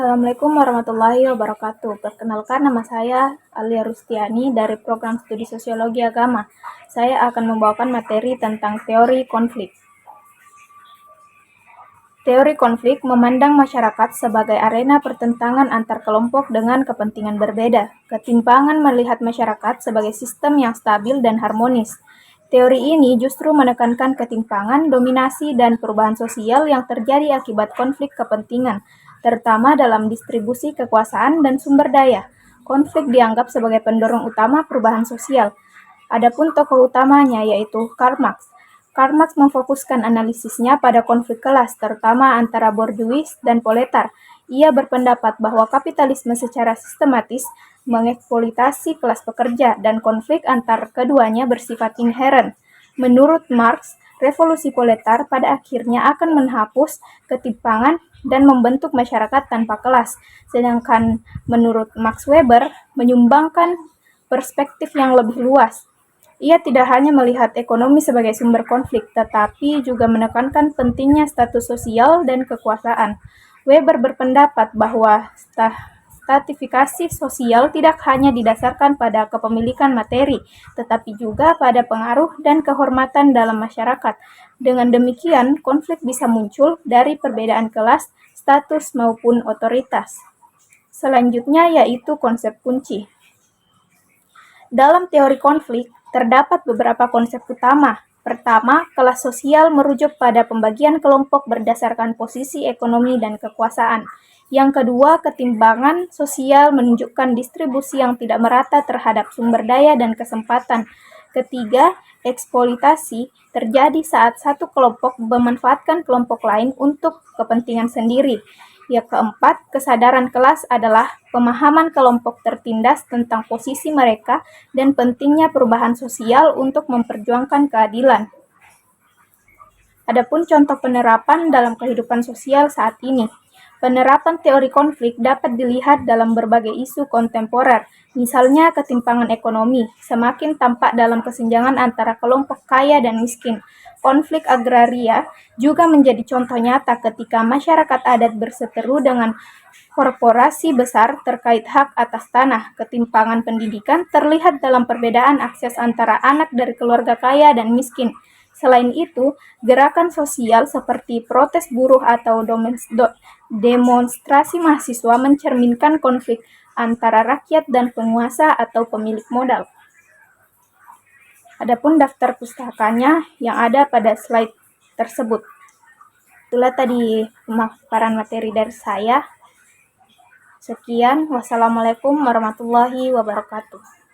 Assalamualaikum warahmatullahi wabarakatuh. Perkenalkan, nama saya Alia Rustiani dari Program Studi Sosiologi Agama. Saya akan membawakan materi tentang teori konflik. Teori konflik memandang masyarakat sebagai arena pertentangan antar kelompok dengan kepentingan berbeda. Ketimpangan melihat masyarakat sebagai sistem yang stabil dan harmonis. Teori ini justru menekankan ketimpangan, dominasi, dan perubahan sosial yang terjadi akibat konflik kepentingan, terutama dalam distribusi kekuasaan dan sumber daya. Konflik dianggap sebagai pendorong utama perubahan sosial. Adapun tokoh utamanya yaitu Karl Marx. Karl Marx memfokuskan analisisnya pada konflik kelas, terutama antara borjuis dan proletar. Ia berpendapat bahwa kapitalisme secara sistematis mengeksploitasi kelas pekerja dan konflik antar keduanya bersifat inheren. Menurut Marx, revolusi proletar pada akhirnya akan menghapus ketimpangan dan membentuk masyarakat tanpa kelas. Sedangkan menurut Max Weber, menyumbangkan perspektif yang lebih luas. Ia tidak hanya melihat ekonomi sebagai sumber konflik, tetapi juga menekankan pentingnya status sosial dan kekuasaan. Weber berpendapat bahwa stratifikasi sosial tidak hanya didasarkan pada kepemilikan materi, tetapi juga pada pengaruh dan kehormatan dalam masyarakat. Dengan demikian, konflik bisa muncul dari perbedaan kelas, status, maupun otoritas. Selanjutnya yaitu konsep kunci. Dalam teori konflik, terdapat beberapa konsep utama. Pertama, kelas sosial merujuk pada pembagian kelompok berdasarkan posisi ekonomi dan kekuasaan. Yang kedua, ketimbangan sosial menunjukkan distribusi yang tidak merata terhadap sumber daya dan kesempatan. Ketiga, eksploitasi terjadi saat satu kelompok memanfaatkan kelompok lain untuk kepentingan sendiri. Yang keempat, kesadaran kelas adalah pemahaman kelompok tertindas tentang posisi mereka dan pentingnya perubahan sosial untuk memperjuangkan keadilan. Adapun contoh penerapan dalam kehidupan sosial saat ini. Penerapan teori konflik dapat dilihat dalam berbagai isu kontemporer, misalnya ketimpangan ekonomi, semakin tampak dalam kesenjangan antara kelompok kaya dan miskin. Konflik agraria juga menjadi contoh nyata ketika masyarakat adat berseteru dengan korporasi besar terkait hak atas tanah. Ketimpangan pendidikan terlihat dalam perbedaan akses antara anak dari keluarga kaya dan miskin. Selain itu, gerakan sosial seperti protes buruh atau demonstrasi mahasiswa mencerminkan konflik antara rakyat dan penguasa atau pemilik modal. Adapun daftar pustakanya yang ada pada slide tersebut. Itulah tadi pemaparan materi dari saya. Sekian, wassalamualaikum warahmatullahi wabarakatuh.